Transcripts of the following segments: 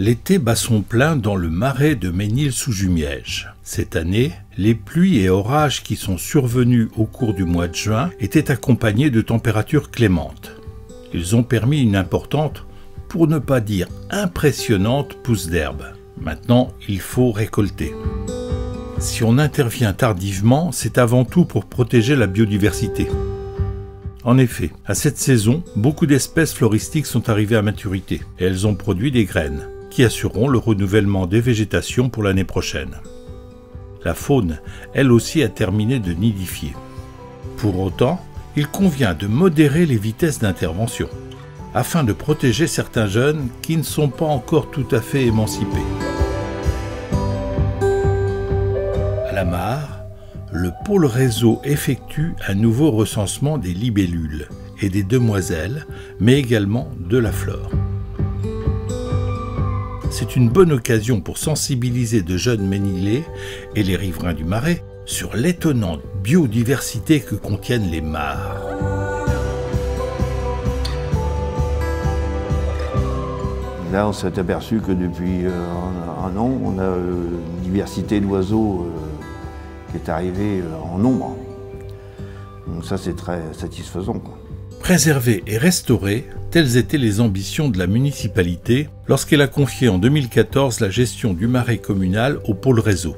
L'été bat son plein dans le marais de Ménil-sous-Jumièges. Cette année, les pluies et orages qui sont survenus au cours du mois de juin étaient accompagnés de températures clémentes. Ils ont permis une importante, pour ne pas dire impressionnante, pousse d'herbe. Maintenant, il faut récolter. Si on intervient tardivement, c'est avant tout pour protéger la biodiversité. En effet, à cette saison, beaucoup d'espèces floristiques sont arrivées à maturité et elles ont produit des graines qui assureront le renouvellement des végétations pour l'année prochaine. La faune, elle aussi, a terminé de nidifier. Pour autant, il convient de modérer les vitesses d'intervention afin de protéger certains jeunes qui ne sont pas encore tout à fait émancipés. À la mare, le pôle réseau effectue un nouveau recensement des libellules et des demoiselles, mais également de la flore. C'est une bonne occasion pour sensibiliser de jeunes Ménilais et les riverains du Marais sur l'étonnante biodiversité que contiennent les mares. Là, on s'est aperçu que depuis un an, on a une diversité d'oiseaux qui est arrivée en nombre. Donc ça, c'est très satisfaisant, quoi. Préserver et restaurer, telles étaient les ambitions de la municipalité lorsqu'elle a confié en 2014 la gestion du marais communal au pôle réseau.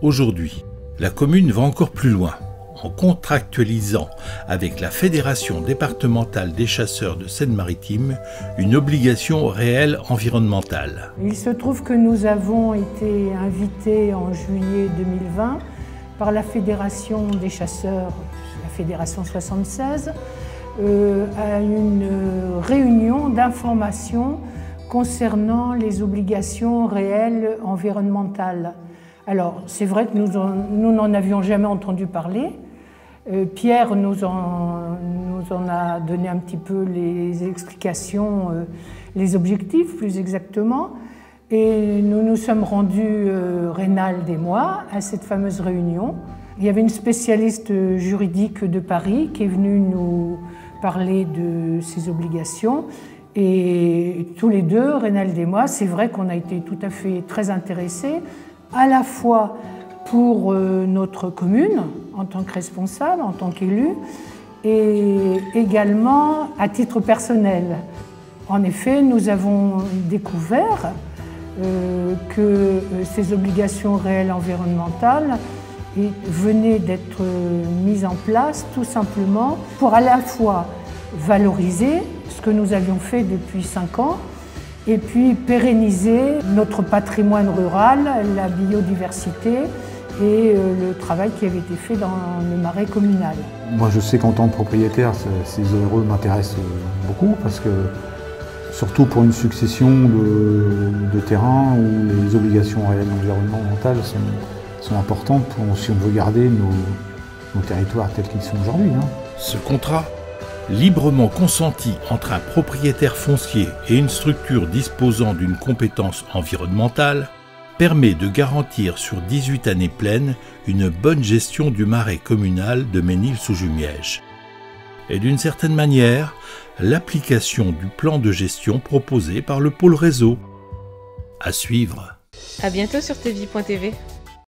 Aujourd'hui, la commune va encore plus loin en contractualisant avec la Fédération départementale des chasseurs de Seine-Maritime une obligation réelle environnementale. Il se trouve que nous avons été invités en juillet 2020 par la Fédération des chasseurs, la Fédération 76, à une réunion d'information concernant les obligations réelles environnementales. Alors, c'est vrai que nous n'en avions jamais entendu parler. Pierre nous en a donné un petit peu les explications, les objectifs plus exactement. Et nous nous sommes rendus, Reynald et moi, à cette fameuse réunion. Il y avait une spécialiste juridique de Paris qui est venue nous parler de ces obligations. Et tous les deux, Reynald et moi, c'est vrai qu'on a été tout à fait très intéressés, à la fois pour notre commune, en tant que responsable, en tant qu'élu, et également à titre personnel. En effet, nous avons découvert que ces obligations réelles environnementales venaient d'être mises en place tout simplement pour à la fois valoriser ce que nous avions fait depuis 5 ans et puis pérenniser notre patrimoine rural, la biodiversité et le travail qui avait été fait dans le marais communal. Moi je sais qu'en tant que propriétaire, ces heureux m'intéressent beaucoup parce que surtout pour une succession de terrains où les obligations réelles environnementales sont importantes si on veut garder nos territoires tels qu'ils sont aujourd'hui. Ce contrat, librement consenti entre un propriétaire foncier et une structure disposant d'une compétence environnementale, permet de garantir sur 18 années pleines une bonne gestion du marais communal de Ménil-sous-Jumièges. Et d'une certaine manière, l'application du plan de gestion proposé par le pôle réseau. À suivre. À bientôt sur tvie.tv.